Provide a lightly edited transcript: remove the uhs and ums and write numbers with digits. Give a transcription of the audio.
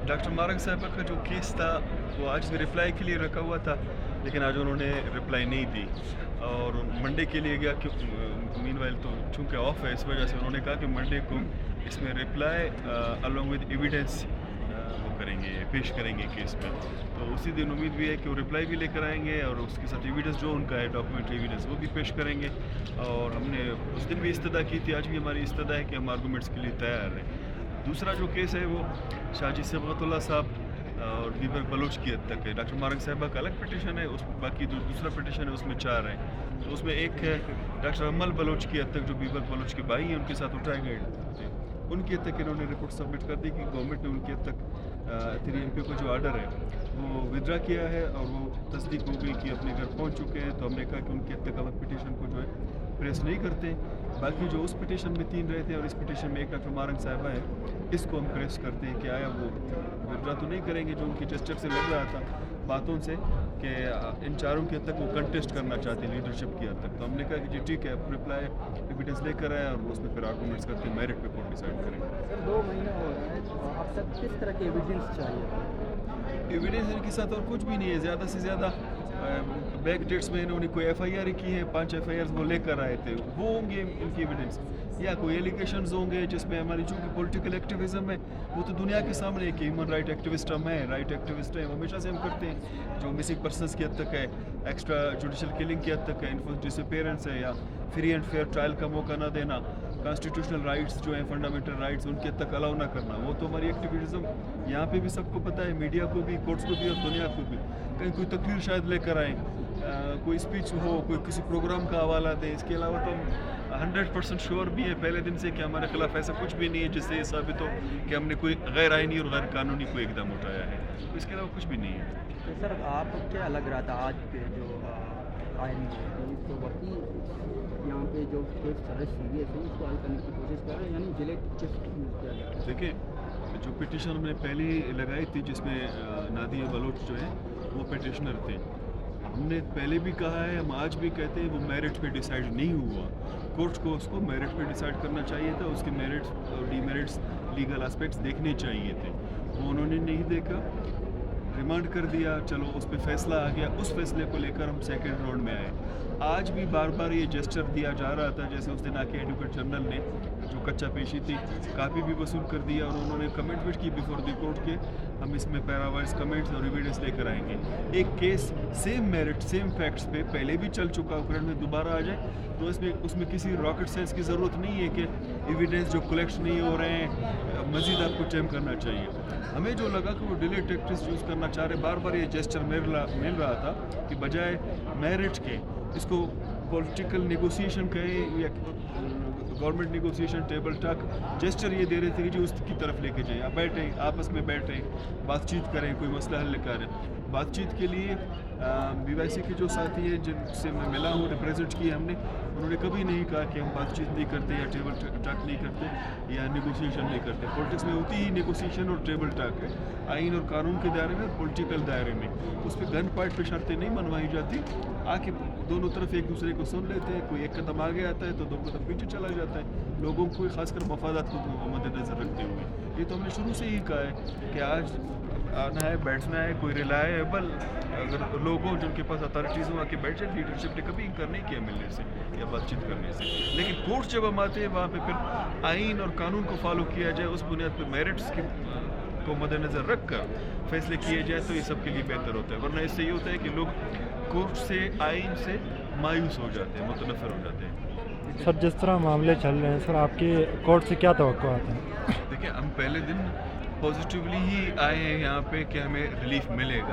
Doctor Marang साहिबा का जो केस था वो आज रिप्लाई के लिए रखा हुआ था, लेकिन आज उन्होंने रिप्लाई नहीं दी और मंडे के लिए गया कि मीनवाइल तो चूँकि ऑफ है, इस वजह से उन्होंने कहा कि मंडे को इसमें रिप्लाई अलॉन्ग विद एविडेंस वो करेंगे, पेश करेंगे केस में। तो उसी दिन उम्मीद भी है कि वो रिप्लाई भी लेकर आएंगे और उसके साथ एविडेंस जो उनका है, डॉक्यूमेंट्री एविडेंस, वो भी पेश करेंगे। और हमने उस दिन भी इस्तदा की थी, आज भी हमारी इस्तदा है कि हम आर्गूमेंट्स के लिए तैयार हैं। दूसरा जो केस है वो शाहजी सिबगतुल्लाह साहब और दीपक बलोच की हद तक है। डॉक्टर मारंग साहिबा का अलग पिटिशन है, उस बाकी जो दूसरा पिटिशन है उसमें 4 हैं। तो उसमें एक है डॉक्टर अमल बलोच की हद तक, जो दीपक बलोच के भाई हैं, उनके साथ उठाए गए थे, उनकी हद तक इन्होंने रिपोर्ट सबमिट कर दी कि गवर्नमेंट ने उनकी हद तक 3MP का जो आर्डर है वो विड्रा किया है और वो तस्दीक हो गई कि अपने घर पहुंच चुके हैं। तो हमने कहा कि उनकी हद तक हम पिटिशन को जो है प्रेस नहीं करते। बाकी जो उस पिटिशन में 3 रहे थे और इस पिटिशन में एक डॉक्टर मारंग साहिबा है, इसको हम प्रेस करते हैं कि आया वो विड्रा तो नहीं करेंगे, जो उनकी जेस्चर से लग रहा था बातों से कि इन चारों की हद तक वो कंटेस्ट करना चाहते हैं लीडरशिप की हद तक। तो हमने कहा कि जी ठीक है, रिप्लाई एविडेंस लेकर आए और उसमें फिर आर्गूमेंट्स करके मेरिट पे कोर्ट डिसाइड करेंगे। सर 2 महीना हो रहा है, तो आप सब किस तरह के एविडेंस चाहिए? एविडेंस इनके साथ और कुछ भी नहीं है, ज़्यादा से ज़्यादा बैक डेट्स में इन्होंने कोई FIR की है, 5 FIRs वो लेकर आए थे, वो होंगे इनकी एविडेंस, या कोई एलिगेशंस होंगे जिसमें हमारी चूँकि पॉलिटिकल एक्टिविज्म है वो तो दुनिया के सामने है कि ह्यूमन राइट एक्टिविस्ट हम हैं, राइट एक्टिविस्ट हैं, हमेशा से हम करते हैं। जो मिसिंग पर्सनस की हद तक है, एक्स्ट्रा जुडिशल किलिंग की हद तक है, इन्फोर्स डिसअपीयरेंस है, या फ्री एंड फेयर ट्रायल का मौका ना देना, कॉन्स्टिट्यूशनल राइट्स जो हैं, फंडामेंटल राइट्स उनकी हद तक अलाउ ना करना, वो तो हमारी एक्टिविज़म यहाँ पे भी सबको पता है, मीडिया को भी, कोर्ट्स को भी और दुनिया को भी। कहीं कोई तकरीर शायद लेकर आएँ, कोई स्पीच हो, कोई किसी प्रोग्राम का हवाला दें, इसके अलावा तो हम 100% श्योर भी है पहले दिन से कि हमारे खिलाफ ऐसा कुछ भी नहीं है जिससे ये साबित हो कि हमने कोई गैर आइनी और गैर कानूनी कोई इकदाम उठाया है। तो इसके अलावा कुछ भी नहीं है। तो सर आप क्या लग रहा था आज पे जो आयन तो वकील यहाँ पे जो केस चल रहा है सीरियस है, उसको हल करने की कोशिश कर रहे हैं, यानी जिले किस यूज़ किया जा रहा है? देखिए, जो पिटिशन हमने पहले लगाई थी जिसमें नादिया बलोच जो है वो पिटिशनर थे, हमने पहले भी कहा है, हम आज भी कहते हैं, वो मेरिट पे डिसाइड नहीं हुआ। कोर्ट को उसको मेरिट पे डिसाइड करना चाहिए था, उसके मेरिट्स और डीमेरिट्स लीगल एस्पेक्ट्स देखने चाहिए थे, वो उन्होंने नहीं देखा, रिमांड कर दिया, चलो उस पर फैसला आ गया। उस फैसले को लेकर हम सेकंड राउंड में आए। आज भी बार बार ये जेस्चर दिया जा रहा था, जैसे उस दिन आके एडवोकेट जनरल ने जो कच्चा पेशी थी काफ़ी भी वसूल कर दिया और उन्होंने कमिटमेंट की बिफोर द कोर्ट के हम इसमें पैरावाइज कमेंट्स और एविडेंस लेकर आएंगे। एक case same merit same facts पे पहले भी चल चुका उपकरण में दोबारा आ जाए तो उसमें किसी रॉकेट साइंस की ज़रूरत नहीं है कि एविडेंस जो कलेक्ट नहीं हो रहे हैं मज़ीद आपको चेम करना चाहिए। हमें जो लगा कि वो डिले टैक्टिक्स यूज़ करना चाह रहे, बार बार ये जेस्चर मिल रहा था कि बजाय मेरिट के इसको पॉलिटिकल नेगोशिएशन कहें या government negotiation table talk gesture ये दे रहे थे कि जो उसकी तरफ लेके जाएं, आप बैठें, आपस में बैठें, बातचीत करें, कोई मसला हल करें। बातचीत के लिए BYC के जो साथी हैं जिनसे मैं मिला हूँ, रिप्रेजेंट किया हमने, उन्होंने कभी नहीं कहा कि हम बातचीत नहीं करते या टेबल टॉक नहीं करते या नेगोशिएशन नहीं करते। पॉलिटिक्स में होती ही नेगोशिएशन और टेबल टॉक है, आइन और कानून के दायरे में, पॉलिटिकल दायरे में। उस पर गन पॉइंट पे शर्तें नहीं मनवाई जाती, आके दोनों तरफ एक दूसरे को सुन लेते हैं, कोई एक कदम आगे आता है तो दो कदम पीछे चला जाता है, लोगों को खासकर मफादात को मद्देनजर रखते हुए। ये तो हमने शुरू से ही कहा है कि आज आना है, बैठना है, कोई रिलायबल अगर लोगों जिनके पास अथॉरिटीज़ हो आके बैठ जाए, लीडरशिप ने कभी इनकार नहीं किया मिलने से या बातचीत करने से। लेकिन कोर्ट जब हम आते हैं वहाँ पे फिर आइन और कानून को फॉलो किया जाए, उस बुनियाद पर मेरिट्स की को मद्देनजर रख कर फैसले किए जाए तो ये सब के लिए बेहतर होता है। वरना इससे ये होता है कि लोग कोर्ट से, आइन से मायूस हो जाते हैं, मुतनफ़िर हो जाते हैं। सर जिस तरह मामले चल रहे हैं सर, आपके कोर्ट से क्या तवक्कुआत हैं? देखिए, हम पहले दिन पॉजिटिवली ही आए हैं यहाँ पे कि हमें रिलीफ मिलेगा।